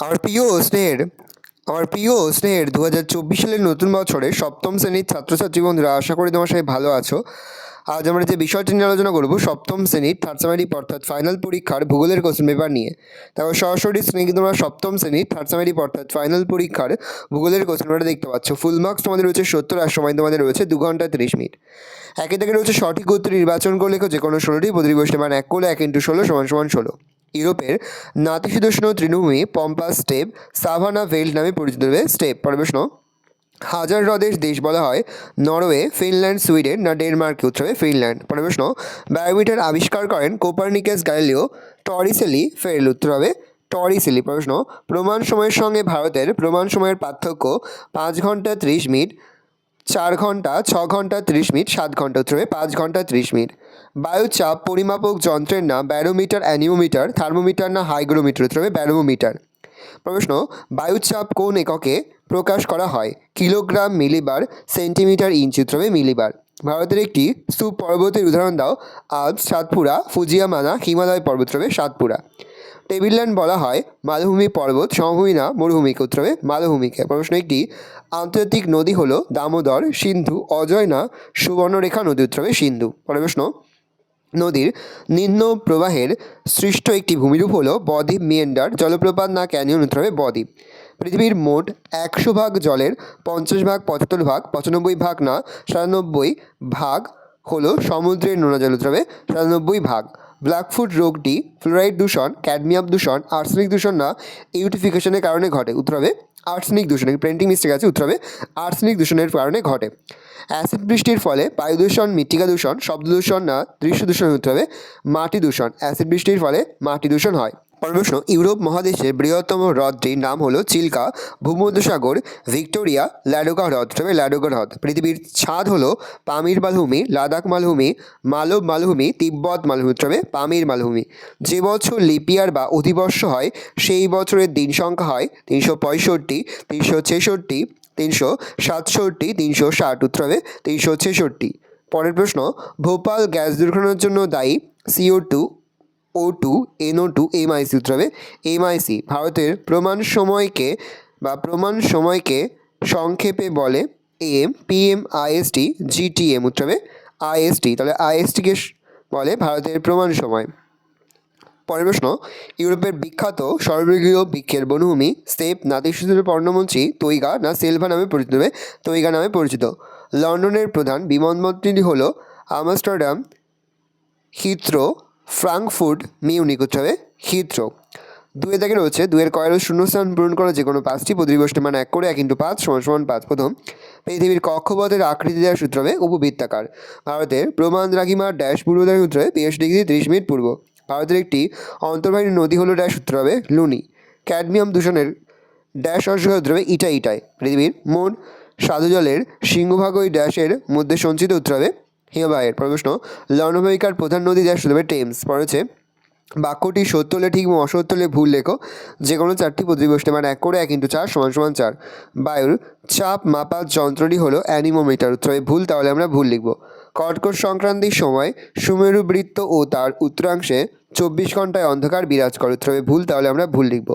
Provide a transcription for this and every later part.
আমার প্রিয় স্নেহের 2024 সালের নতুন বছরে সপ্তম শ্রেণীর ছাত্রছাত্রী বন্ধুরা, আশা করি তোমার সবাই ভালো আছো। আজ আমরা যে বিষয়টি নিয়ে আলোচনা করব সপ্তম শ্রেণীর থার্ড সেমিস্টার অর্থাৎ ফাইনাল পরীক্ষার ভূগোলের কোশ্চেন পেপার নিয়ে। তারপর সরাসরি স্ক্রিনে কিন্তু তোমরা সপ্তম শ্রেণীর থার্ড সেমিস্টার অর্থাৎ ফাইনাল পরীক্ষার ভূগোলের কোশ্চেন পেপারটা দেখতে পাচ্ছ। ফুল মার্কস তোমাদের রয়েছে 70 আর সময় তোমাদের রয়েছে 2 ঘন্টা 30 মিনিট। একে থেকে রয়েছে সঠিক উত্তর নির্বাচন করে লেখো যে কোনো 16টি, প্রতিটি প্রশ্নের মান 1 করলে 1 × 16 = 16। ইউরোপের নাতিশীতোষ্ণ তৃণভূমি পম্পাস স্টেপ সাভানা ভেল্ট নামে পরিচিত স্টেপ। পরের প্রশ্ন, হাজার হ্রদের দেশ বলা হয় নরওয়ে, ফিনল্যান্ড, সুইডেন না ডেনমার্ক? উত্তর হবে ফিনল্যান্ড। পরের প্রশ্ন, বায়োমিটার আবিষ্কার করেন কোপারনিকাস, গ্যালিলিও, টরিসেলি, ফেরেল? উত্তর হবে টরিসেলি। প্রশ্ন, প্রমাণ সময়ের সঙ্গে ভারতের প্রমাণ সময়ের পার্থক্য 5 ঘন্টা 30 মিনিট, 4 ঘন্টা, 6 ঘন্টা 30 মিনিট, 7 ঘন্টা? উত্তর হবে 5 ঘন্টা 30 মিনিট। বায়ুচাপ পরিমাপক যন্ত্রের নাম ব্যারোমিটার, অ্যানিমোমিটার, থার্মোমিটার না হাইগ্রোমিটার? উত্তর হবে ব্যারোমিটার। প্রশ্ন, বায়ুচাপ কোন এককে প্রকাশ করা হয়? Kilogram, মিলিবার, centimetre, inch? উত্তর হবে মিলিবার। ভারতের একটি স্তূপ পর্বতের উদাহরণ দাও। আল্পস, সাতপুরা, ফুজিয়ামা না হিমালয় পর্বত? উত্তর হবে সাতপুরা। টেবিলল্যান্ড বলা হয় মালভূমি পর্বত, সমভূমি না মরুভূমিকে? উত্তর হবে মালভূমিকে। প্রশ্ন, একটি আন্তর্জাতিক নদী হলো দামোদর, সিন্ধু, অজয় না সুবর্ণরেখা নদী? উত্তর হবে সিন্ধু। পরের প্রশ্ন, নদীর নিম্ন প্রবাহের সৃষ্ট একটি ভূমিরূপ হলো বদ্বীপ, মিয়েন্ডার, জলপ্রপাত না ক্যানিয়ন? উত্তর হবে বদ্বীপ। পৃথিবীর মোট 100 ভাগ জলের 50 ভাগ, 75 ভাগ, 95 ভাগ না 97 ভাগ হলো সমুদ্রের নোনা জল? উত্তর হবে 97 ভাগ। ব্ল্যাকফুট রোগটি ফ্লোরাইড দূষণ, ক্যাডমিয়াম দূষণ, আর্সেনিক দূষণ না ইউটিফিকেশনের কারণে ঘটে? উত্তর হবে আর্সেনিক দূষণ। প্রিন্টিং মিস্টেক আছে, উত্তর হবে আর্সেনিক দূষণের কারণে ঘটে। অ্যাসিড বৃষ্টির ফলে বায়ু দূষণ, মৃত্তিকা দূষণ, শব্দ দূষণ না দৃশ্য দূষণ? উত্তর হবে মাটি দূষণ। অ্যাসিড বৃষ্টির ফলে মাটি দূষণ হয়। পরের প্রশ্ন, ইউরোপ মহাদেশের বৃহত্তম হ্রদটির নাম হলো চিল্কা, ভূমধ্যসাগর, ভিক্টোরিয়া, ল্যাডোগা হ্রদ? উত্তর হবে ল্যাডোগা হ্রদ। পৃথিবীর ছাদ হলো পামির মালভূমি, লাদাখ মালভূমি, মালব মালভূমি, তিব্বত মালভূমি? উত্তর হবে পামির মালভূমি। যে বছর লিপিয়ার বা অধিবর্ষ হয় সেই বছরের দিন সংখ্যা হয় 365, 366, 367, 360? উত্তর হবে 366। পরের প্রশ্ন, ভোপাল গ্যাস দুর্ঘটনার জন্য দায়ী CO2, O2, NO2, MIC? উত্তর হবে MIC। ভারতের প্রমাণ সময়কে সংক্ষেপে বলে AM, PM, IST, GTM? উত্তর হবে IST। তাহলে ISTকে বলে ভারতের প্রমাণ সময়। পরের প্রশ্ন, ইউরোপের বিখ্যাত সর্বগৃহ বৃক্ষের বনভূমি স্টেপ, নাতিশীতোষ্ণ পর্ণমোচী, তৈগা না সেলভা নামে পরিচিত? হবে তৈগা নামে পরিচিত। লন্ডনের প্রধান বিমানবন্দরটি হলো আমস্টারডাম, হিথ্রো, ফ্রাঙ্কফুর্ট, মিউনিক? উত্তর হবে হিথ্রো। 2 দাগে রয়েছে 2-এর কয়ের শূন্যস্থান পূরণ করা যে কোনো 5টি, প্রতিটি প্রশ্নের মান 1 করে 1 × 5 = 5। প্রথম, পৃথিবীর কক্ষপথের আকৃতি দেওয়ার সূত্র হবে উপবৃত্তাকার। ভারতের প্রমাণ দ্রাঘিমার ড্যাশ পূর্ব দ্রাঘিমার সূত্র হবে 62 ডিগ্রি 30 মিনিট পূর্ব। ভারতের একটি অন্তর্বাহিনী নদী হলো ড্যাশ? সূত্র হবে লুনি। ক্যাডমিয়াম দূষণের ড্যাশ অংশ সূত্র হবে ইটাই। পৃথিবীর মোট স্বাদু জলের সিংহভাগ ওই ড্যাশের মধ্যে সঞ্চিত? উত্তর হবে হিমালয়ের। প্রশ্ন, লন্ডন প্রধান নদী ড্যাশ? সূত্র হবে টেমস। পরে হচ্ছে বাক্যটি সত্য হলে ঠিক এবং অসত্য হলে ভুল লেখো যে কোনো 4টি, প্রতিটি প্রশ্নের মান 1 করে 1 × 4 = 4। বায়ুর চাপ মাপার যন্ত্রটি হলো অ্যানিমোমিটার? উত্তর হবে ভুল, তাহলে আমরা ভুল লিখব। কর্কট সংক্রান্তির সময় সুমেরু বৃত্ত ও তার উত্তরাংশে 24 ঘন্টায় অন্ধকার বিরাজ করে? উত্তর হবে ভুল, তাহলে আমরা ভুল লিখব।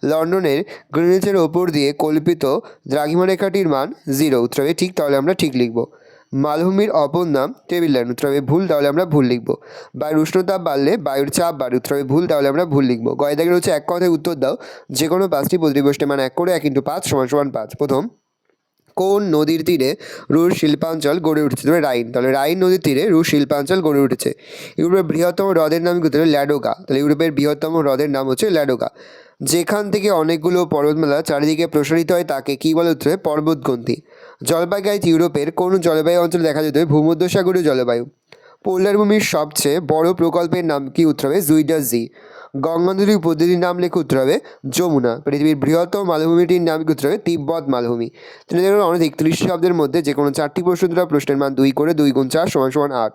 লন্ডনের গ্রিনিচের ওপর দিয়ে কল্পিত দ্রাঘিমারেখাটির মান 0? উত্তর হবে ঠিক, তাহলে আমরা ঠিক লিখব। মালভূমির অপর নাম টেবিলল্যান্ড? উত্তর হবে ভুল, তাহলে আমরা ভুল লিখব। বায়ুর উষ্ণতা বাড়লে বায়ুর চাপ বাড়ে? উত্তর হবে ভুল, তাহলে আমরা ভুল লিখব। গয় দাগে রয়েছে এক কথায় উত্তর দাও যে কোনো 5টি, প্রতিটি প্রশ্নের মান 1 করে 1 × 5 = 5। প্রথম, কোন নদীর তীরে রুশ শিল্পাঞ্চল গড়ে উঠেছে? রাইন। তাহলে রাইন নদীর তীরে রুশ শিল্পাঞ্চল গড়ে উঠেছে। ইউরোপের বৃহত্তম হ্রদের নাম হচ্ছে ল্যাডোগা। তাহলে ইউরোপের বৃহত্তম হ্রদের নাম হচ্ছে ল্যাডোগা। যেখান থেকে অনেকগুলো পর্বতমালা চারিদিকে প্রসারিত হয় তাকে কী বলে? উত্তরে পর্বতগ্রন্থি। জলবায়ু গাইড ইউরোপের কোন জলবায়ু অঞ্চলে দেখা যেত? ভূমধ্যসাগরীয় জলবায়ু। পোলার ভূমির সবচেয়ে বড় প্রকল্পের নাম কি? উত্তর হবে জুইডাস জি। গঙ্গা নদীর উপনদীর নাম লেখো? উত্তর হবে যমুনা। পৃথিবীর বৃহত্তম মালভূমিটির নাম কি? উত্তর হবে তিব্বত মালভূমি। তিনি দেখুন অনধিক 30 শব্দের মধ্যে যে কোনো 4টি প্রশ্ন দ্বারা প্রশ্নের মান 2 করে 2 × 4 = 8।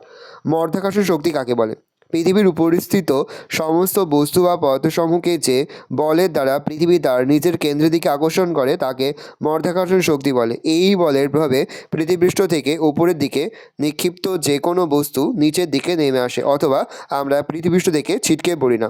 মধ্যাকর্ষণ শক্তি কাকে বলে? পৃথিবীর উপরিস্থিত সমস্ত বস্তু বা পদার্থসমূহকে যে বলের দ্বারা পৃথিবী তার নিজের কেন্দ্রের দিকে আকর্ষণ করে তাকে মধ্যাকর্ষণ শক্তি বলে। এই বলের প্রভাবে পৃথিবীপৃষ্ঠ থেকে উপরের দিকে নিক্ষিপ্ত যে কোনো বস্তু নিচের দিকে নেমে আসে, অথবা আমরা পৃথিবীপৃষ্ঠ থেকে ছিটকে পড়ি না।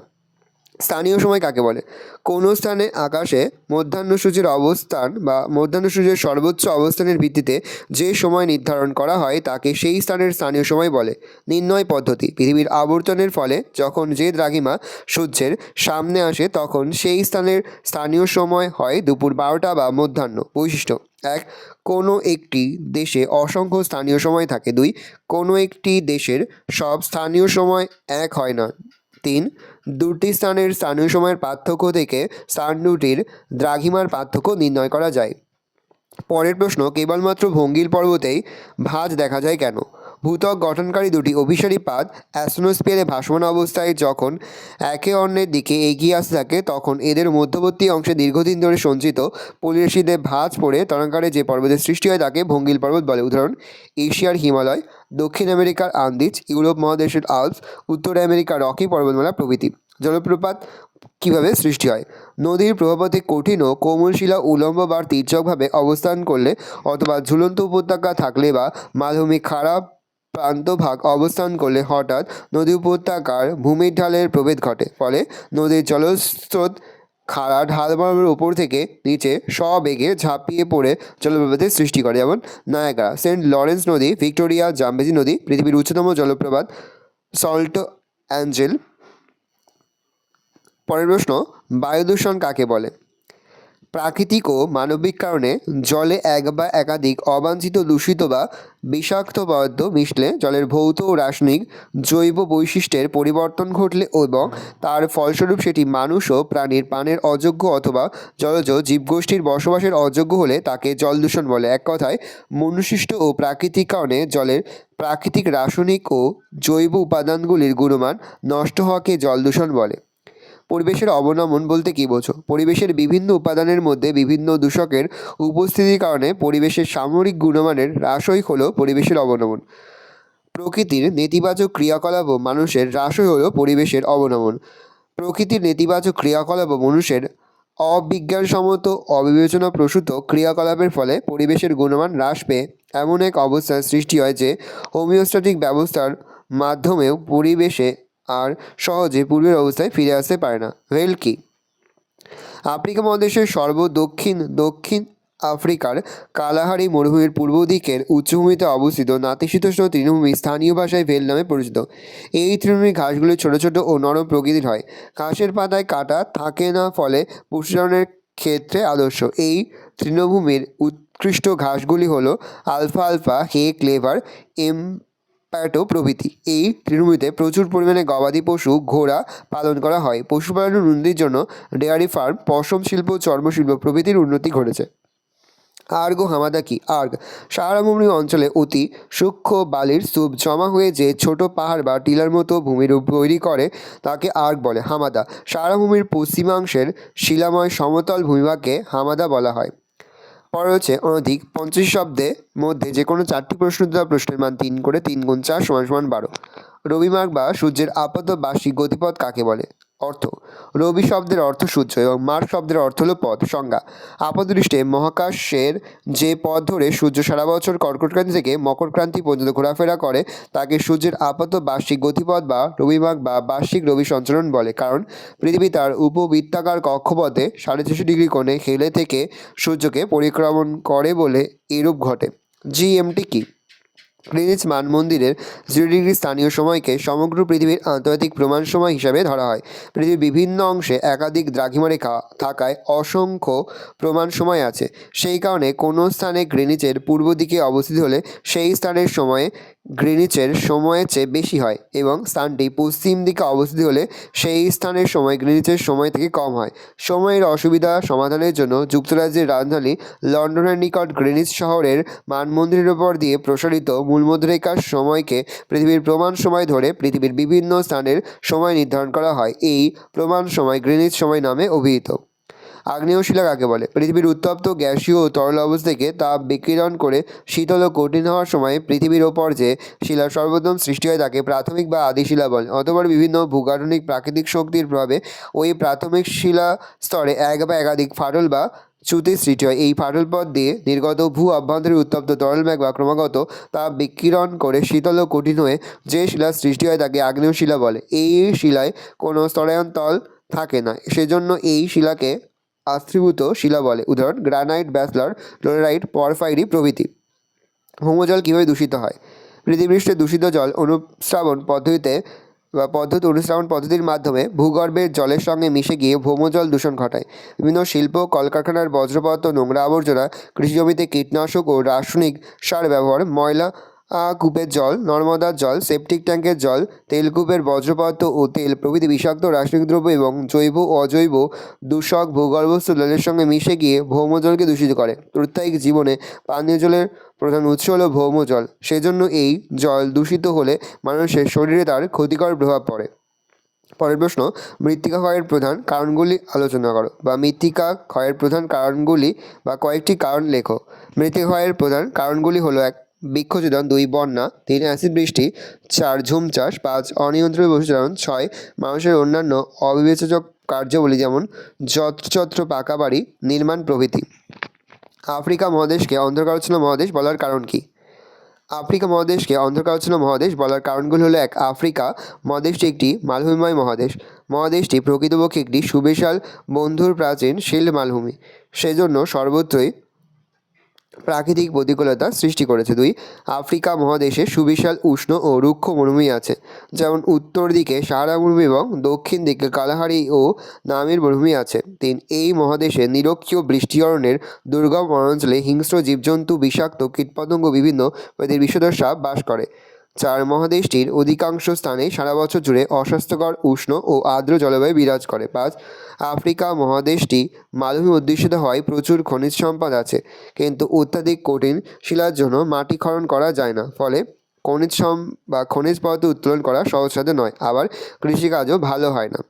স্থানীয় সময় কাকে বলে? কোনো স্থানে আকাশে মধ্যাহ্ন সূর্যের অবস্থান বা মধ্যাহ্ন সূর্যের সর্বোচ্চ অবস্থানের ভিত্তিতে যে সময় নির্ধারণ করা হয় তাকে সেই স্থানের স্থানীয় সময় বলে। নির্ণয় পদ্ধতি: পৃথিবীর আবর্তনের ফলে যখন যে দ্রাঘিমা সূর্যের সামনে আসে তখন সেই স্থানের স্থানীয় সময় হয় দুপুর 12টা বা মধ্যাহ্ন। বৈশিষ্ট্য: 1. কোনো একটি দেশে অসংখ্য স্থানীয় সময় থাকে। 2. কোনো একটি দেশের সব স্থানীয় সময় এক হয় না। 3. দুটি স্থানের স্থানীয় সময়ের পার্থক্য থেকে স্থান দুটির দ্রাঘিমার পার্থক্য নির্ণয় করা যায়। পরের প্রশ্ন: কেবলমাত্র ভঙ্গিল পর্বতেই ভাঁজ দেখা যায় কেন? ভূত্বক গঠনকারী দুটি অভিসারী পাত অ্যাস্ট্রোস্ফিয়ারে ভাসমান অবস্থায় যখন একে অন্যের দিকে এগিয়ে আসতে থাকে তখন এদের মধ্যবর্তী অংশে দীর্ঘদিন ধরে সঞ্চিত পলিরাশিতে ভাঁজ পড়ে তরঙ্গাকারে যে পর্বতের সৃষ্টি হয় তাকে ভঙ্গিল পর্বত বলে। উদাহরণ: এশিয়ার হিমালয়, দক্ষিণ আমেরিকার আন্দিজ, ইউরোপ মহাদেশের আল্পস, উত্তর আমেরিকার রকি পর্বতমালা প্রভৃতি। জলপ্রপাত কীভাবে সৃষ্টি হয়? নদীর প্রবাহপথে কঠিন ও কোমল শিলা উল্লম্ব বা তির্যকভাবে অবস্থান করলে অথবা ঝুলন্ত উপত্যকা থাকলে বা মালভূমি খারাপ প্রান্তভাগ অবস্থান করলে হঠাৎ নদী উপত্যকার ভূমির ঢালের প্রভেদ ঘটে। ফলে নদীর জলস্রোত খাড়া ঢালবরাবর উপর থেকে নিচে সবেগে ঝাঁপিয়ে পড়ে জলপ্রপাতের সৃষ্টি করে, যেমন নায়াগ্রা, সেন্ট লরেন্স নদী, ভিক্টোরিয়া, জাম্বেজি নদী। পৃথিবীর উচ্চতম জলপ্রপাত সল্ট অ্যাঞ্জেল। পরের প্রশ্ন: বায়ু দূষণ কাকে বলে? প্রাকৃতিক ও মানবিক কারণে জলে এক বা একাধিক অবাঞ্ছিত দূষিত বা বিষাক্ত পদার্থ মিশলে জলের ভৌত ও রাসায়নিক জৈব বৈশিষ্ট্যের পরিবর্তন ঘটলে এবং তার ফলস্বরূপ সেটি মানুষ ও প্রাণীর পানের অযোগ্য অথবা জলজ জীবগোষ্ঠীর বসবাসের অযোগ্য হলে তাকে জল দূষণ বলে। এক কথায়, মনুসৃষ্ট ও প্রাকৃতিক কারণে জলের প্রাকৃতিক রাসায়নিক ও জৈব উপাদানগুলির গুণমান নষ্ট হওয়াকে জল দূষণ বলে। পরিবেশের অবনমন বলতে কী বোঝো? পরিবেশের বিভিন্ন উপাদানের মধ্যে বিভিন্ন দূষকের উপস্থিতির কারণে পরিবেশের সামরিক গুণমানের হ্রাসই হল পরিবেশের অবনমন। প্রকৃতির নেতিবাচক ক্রিয়াকলাপ ও মানুষের হ্রাসই হল পরিবেশের অবনমন। প্রকৃতির নেতিবাচক ক্রিয়াকলাপ ও মানুষের অবিজ্ঞানসম্মত অবিবেচনাপ্রসূত ক্রিয়াকলাপের ফলে পরিবেশের গুণমান হ্রাস পেয়ে এমন এক অবস্থার সৃষ্টি হয় যে হোমিওস্ট্যাটিক ব্যবস্থার মাধ্যমেও পরিবেশে আর সহজে পূর্বের অবস্থায় ফিরে আসতে পারে না। রেল কি? আফ্রিকা মহাদেশের দক্ষিণ আফ্রিকার কালাহারি মরুভূমির পূর্ব দিকের উচ্চভূমিতে অবস্থিত নাতিশীতোষ্ণ তৃণভূমি স্থানীয় ভাষায় ভেল নামে পরিচিত। এই তৃণভূমির ঘাসগুলি ছোট ছোট ও নরম প্রকৃতির হয়। ঘাসের পাতায় কাঁটা থাকে না, ফলে পশুচারণের ক্ষেত্রে আদর্শ। এই তৃণভূমির উৎকৃষ্ট ঘাসগুলি হল আলফালফা, হে, ক্লেভার, প্যাটো প্রভৃতি। এই তৃণভূমিতে প্রচুর পরিমাণে গবাদি পশু, ঘোড়া পালন করা হয়। পশুপালনের উন্নতির জন্য ডেয়ারি ফার্ম, পশম শিল্প, চর্মশিল্প প্রভৃতির উন্নতি ঘটেছে। আর্গ ও হামাদা কি? আর্গ সাহারা মরুভূমি অঞ্চলে অতি সূক্ষ্ম বালির স্তূপ জমা হয়ে যে ছোট পাহাড় বা টিলার মতো ভূমিরূপ তৈরি করে তাকে আর্গ বলে। হামাদা সাহারা ভূমির পশ্চিমাংশের শিলাময় সমতল ভূমিভাগকে হামাদা বলা হয়। পরে হচ্ছে অনধিক 50 শব্দের মধ্যে যে কোনো 4টি প্রশ্ন দেওয়া প্রশ্নের মান 3 করে। 3 গুণ 4 সমান 12। রবিমার্গ বা সূর্যের আপাত বার্ষিক গতিপথ কাকে বলে? অর্থ: রবি শব্দের অর্থ সূর্য এবং মার্গ শব্দের অর্থ হল পথ। সংজ্ঞা: আপাতদৃষ্টে মহাকাশের যে পথ ধরে সূর্য সারা বছর কর্কটক্রান্তি থেকে মকরক্রান্তি পর্যন্ত ঘোরাফেরা করে তাকে সূর্যের আপাত বার্ষিক গতিপথ বা রবিমার্গ বা বার্ষিক রবি সঞ্চালন বলে। কারণ পৃথিবী তার উপবৃত্তাকার কক্ষপথে 450 ডিগ্রি কোণে হেলে থেকে সূর্যকে পরিক্রমণ করে বলে এরূপ ঘটে। জিএমটি কি? গ্রিনিচ মানমন্দিরের 0 ডিগ্রি স্থানীয় সময়কে সমগ্র পৃথিবীর আন্তর্জাতিক প্রমাণ সময় হিসাবে ধরা হয়। পৃথিবীর বিভিন্ন অংশে একাধিক দ্রাঘিমারেখা থাকায় অসংখ্য প্রমাণ সময় আছে। সেই কারণে কোনো স্থানে গ্রিনিচের পূর্ব দিকে অবস্থিত হলে সেই স্থানের সময়ে গ্রিনিচের সময়ের চেয়ে বেশি হয় এবং স্থানটি পশ্চিম দিকে অবস্থিত হলে সেই স্থানের সময় গ্রিনিচের সময় থেকে কম হয়। সময়ের অসুবিধা সমাধানের জন্য যুক্তরাজ্যের রাজধানী লন্ডনের নিকট গ্রিনিচ শহরের মানমন্দিরের উপর দিয়ে প্রসারিত মূলমধ্যরেখার সময়কে পৃথিবীর প্রমাণ সময় ধরে পৃথিবীর বিভিন্ন স্থানের সময় নির্ধারণ করা হয়। এই প্রমাণ সময় গ্রিনিচ সময় নামে অভিহিত। আগ্নেয় শিলা কাকে বলে? পৃথিবীর উত্তপ্ত গ্যাসীয় ও তরল অবস্থা থেকে তাপ বিকিরণ করে শীতল ও কঠিন হওয়ার সময় পৃথিবীর ওপর যে শিলা সর্বপ্রথম সৃষ্টি হয় তাকে প্রাথমিক বা আদি শিলা বলে। অতঃপর বিভিন্ন ভূগাঠনিক প্রাকৃতিক শক্তির প্রভাবে ওই প্রাথমিক শিলা স্তরে এক বা একাধিক ফাটল বা চ্যুতির সৃষ্টি হয়। এই ফাটল পথ দিয়ে নির্গত ভূ অভ্যন্তরীণ উত্তপ্ত তরল মেঘ বা ক্রমাগত তাপ বিকিরণ করে শীতল ও কঠিন হয়ে যে শিলার সৃষ্টি হয় তাকে আগ্নেয় শিলা বলে। এই শিলায় কোনো স্তরায়ন তল থাকে না, সেজন্য এই শিলাকে আস্ত্রীভূত শিলা বলে। উদাহরণ গ্রানাইট, ব্যাসল্ট, ল্যাটেরাইট, পরফাইরি প্রভৃতি। ভৌমজল কীভাবে দূষিত হয়? পৃথিবীপৃষ্ঠে দূষিত জল অনুস্রাবণ পদ্ধতির মাধ্যমে ভূগর্ভের জলের সঙ্গে মিশে গিয়ে ভৌমজল দূষণ ঘটায়। বিভিন্ন শিল্প, কলকারখানার বর্জ্যপদার্থ, নোংরা আবর্জনা, কৃষিজমিতে কীটনাশক ও রাসায়নিক সার ব্যবহার, ময়লা, কূপের জল, নর্মদার জল, সেপটিক ট্যাঙ্কের জল, তেলকূপের বর্জ্য পদার্থ ও তেল প্রভৃতি বিষাক্ত রাসায়নিক দ্রব্য এবং জৈব ও অজৈব দূষক ভূগর্ভস্থ জলের সঙ্গে মিশে গিয়ে ভৌমজলকে দূষিত করে। প্রত্যেক জীবনে পানীয় জলের প্রধান উৎস হলো ভৌমজল। সেজন্য এই জল দূষিত হলে মানুষের শরীরে তার ক্ষতিকর প্রভাব পড়ে। পরের প্রশ্ন, মৃত্তিকা ক্ষয়ের প্রধান কারণগুলি আলোচনা করো, বা মৃত্তিকা ক্ষয়ের প্রধান কারণগুলি বা কয়েকটি কারণ লেখো। মৃত্তিকা ক্ষয়ের প্রধান কারণগুলি হলো: 1. বৃক্ষছেদন, 2. বন্যা, 3. অ্যাসিড বৃষ্টি, 4. ঝুম চাষ, 5. অনিয়ন্ত্রিত পশুচারণ, 6. মানুষের অন্যান্য অবিবেচক কার্যাবলী যেমন যত্রতত্র পাকা বাড়ি নির্মাণ প্রভৃতি। আফ্রিকা মহাদেশকে অন্ধকারাচ্ছন্ন মহাদেশ বলার কারণ কী? আফ্রিকা মহাদেশকে অন্ধকারাচ্ছন্ন মহাদেশ বলার কারণগুলি হলো: 1. আফ্রিকা মহাদেশটি একটি মালভূমিময় মহাদেশ। মহাদেশটি প্রকৃতপক্ষে একটি সুবিশাল বন্ধুর প্রাচীন শিল্ড মালভূমি, সেজন্য সর্বত্রই প্রাকৃতিক প্রতিকূলতা সৃষ্টি করেছে। 2. আফ্রিকা মহাদেশে সুবিশাল উষ্ণ ও রুক্ষ মরুভূমি আছে, যেমন উত্তর দিকে সাহারা মরুভূমি এবং দক্ষিণ দিকে কালাহারি ও নামির মরুভূমি আছে। 3. এই মহাদেশে নিরক্ষীয় বৃষ্টিঅরণ্যের দুর্গম অঞ্চলে হিংস্র জীবজন্তু, বিষাক্ত কীটপতঙ্গ, বিভিন্ন প্রজাতির বিষধর সাপ বাস করে। 4. মহাদেশটির অধিকাংশ স্থানে সারা বছর জুড়ে অস্বাস্থ্যকর উষ্ণ ও আর্দ্র জলবায়ু বিরাজ করে। 5. আফ্রিকা মহাদেশটি মালভূমি অধ্যুষিত হওয়ায় প্রচুর খনিজ সম্পদ আছে, কিন্তু অত্যাধিক কঠিন শিলার জন্য মাটি খনন করা যায় না, ফলে খনিজ পদার্থ উত্তোলন করা সহজসাধ্য নয়। আবার কৃষিকাজও ভালো হয় না।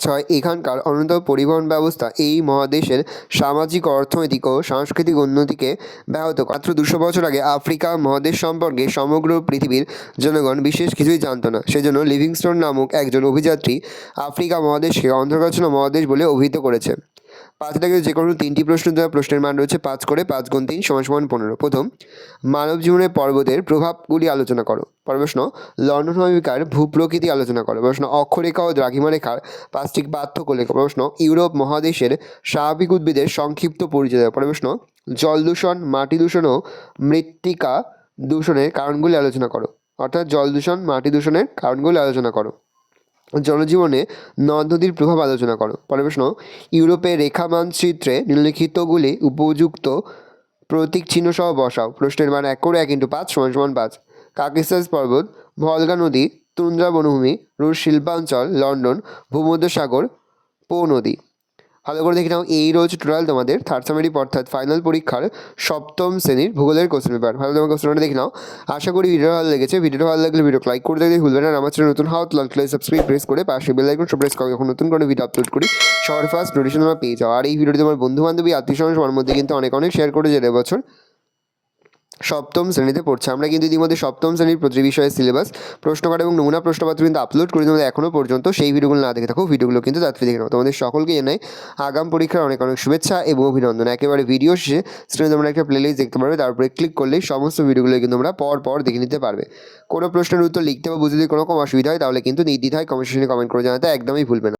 6. এখানকার অনুন্নত পরিবহন ব্যবস্থা এই মহাদেশের সামাজিক, অর্থনৈতিক ও সাংস্কৃতিক উন্নতিকে ব্যাহত করে। মাত্র 200 বছর আগে আফ্রিকা মহাদেশ সম্পর্কে সমগ্র পৃথিবীর জনগণ বিশেষ কিছুই জানত না। সেজন্য লিভিংস্টোন নামক একজন অভিযাত্রী আফ্রিকা মহাদেশকে অন্ধকারাচ্ছন্ন মহাদেশ বলে অভিহিত করেছে। 5 থেকে যে কোনো 3টি প্রশ্ন দেওয়া, প্রশ্নের মান রয়েছে 5 করে, 5 গুণ 3 = 15। প্রথম, মানব জীবনে পর্বতের প্রভাবগুলি আলোচনা করো। পরের প্রশ্ন, লন্ডন সমীকরণ ভূপ্রকৃতি আলোচনা করো। প্রশ্ন, অক্ষরেখা ও দ্রাঘিমা রেখার 5টি পার্থক্য লেখো। প্রশ্ন, ইউরোপ মহাদেশের স্বাভাবিক উদ্ভিদের সংক্ষিপ্ত পরিচয় দাও। পরের প্রশ্ন, জল দূষণ, মাটি দূষণ ও মৃত্তিকা দূষণের কারণগুলি আলোচনা করো। অর্থাৎ জল দূষণ, মাটি দূষণের কারণগুলি আলোচনা করো। জনজীবনে নদ নদীর প্রভাব আলোচনা করো। পরের প্রশ্ন, ইউরোপের রেখা মানচিত্রে নিম্নলিখিতগুলি উপযুক্ত প্রতীক চিহ্ন সহ বসাও। প্রশ্নের মান 1 করে 1 × 5 = 5। কাকেসাস পর্বত, ভলগা নদী, তুন্দ্রা বনভূমি, রুশ শিল্পাঞ্চল, লন্ডন, ভূমধ্যসাগর, পো নদী। ভালো করে দেখে নাও, এই রোজ টোটাল তোমাদের থার্ড সামেটিভ অর্থাৎ ফাইনাল পরীক্ষার সপ্তম শ্রেণীর ভূগোলের কোশ্চেন পেপার। ভালো তোমার কোশ্চেনটা দেখে নাও। আশা করি ভিডিও ভালো লেগেছে। ভিডিওটা ভালো লাগলে ভিডিও লাইক করে দেখতে ভুলবে না। আমার চ্যানেল নতুন হওয়া লাইক সাবস্ক্রাইব প্রেস করে পাশে বেল আইকন প্রেস করো, যখন নতুন কোনো ভিডিও আপলোড করি সবার ফার্স্ট নোটিফিকেশন তোমরা পেয়ে যাও। আর এই ভিডিওটি তোমার বন্ধু বান্ধবী, আত্মীয় স্বজন সবার মধ্যে কিন্তু অনেক শেয়ার করে যেতে বছর সপ্তম শ্রেণীতে পড়ছে। আমরা কিন্তু ইতিমধ্যে সপ্তম শ্রেণীর প্রতি বিষয়ের সিলেবাস, প্রশ্নকার্ড এবং নমুনা প্রশ্নপত্র কিন্তু আপলোড করে তোমাদের এখনও পর্যন্ত সেই ভিডিওগুলো না দেখে থাকো, ভিডিওগুলো কিন্তু তাড়াতাড়ি দেখে নাও। তোমাদের সকলকে জানাই আগাম পরীক্ষার অনেক শুভেচ্ছা এবং অভিনন্দন। একেবারে ভিডিও শেষে স্ক্রিনে তোমরা একটা প্লেলিস্ট দেখতে পারবে, তারপরে ক্লিক করলেই সমস্ত ভিডিওগুলো কিন্তু তোমরা পর দেখে নিতে পারবে। কোনো প্রশ্নের উত্তর লিখতে বা বুঝতে কোনো অসুবিধা হয় তাহলে কিন্তু নির্দ্বিধায় কমেন্ট সেকশনে কমেন্ট করে জানাতে একদমই ভুলবে না।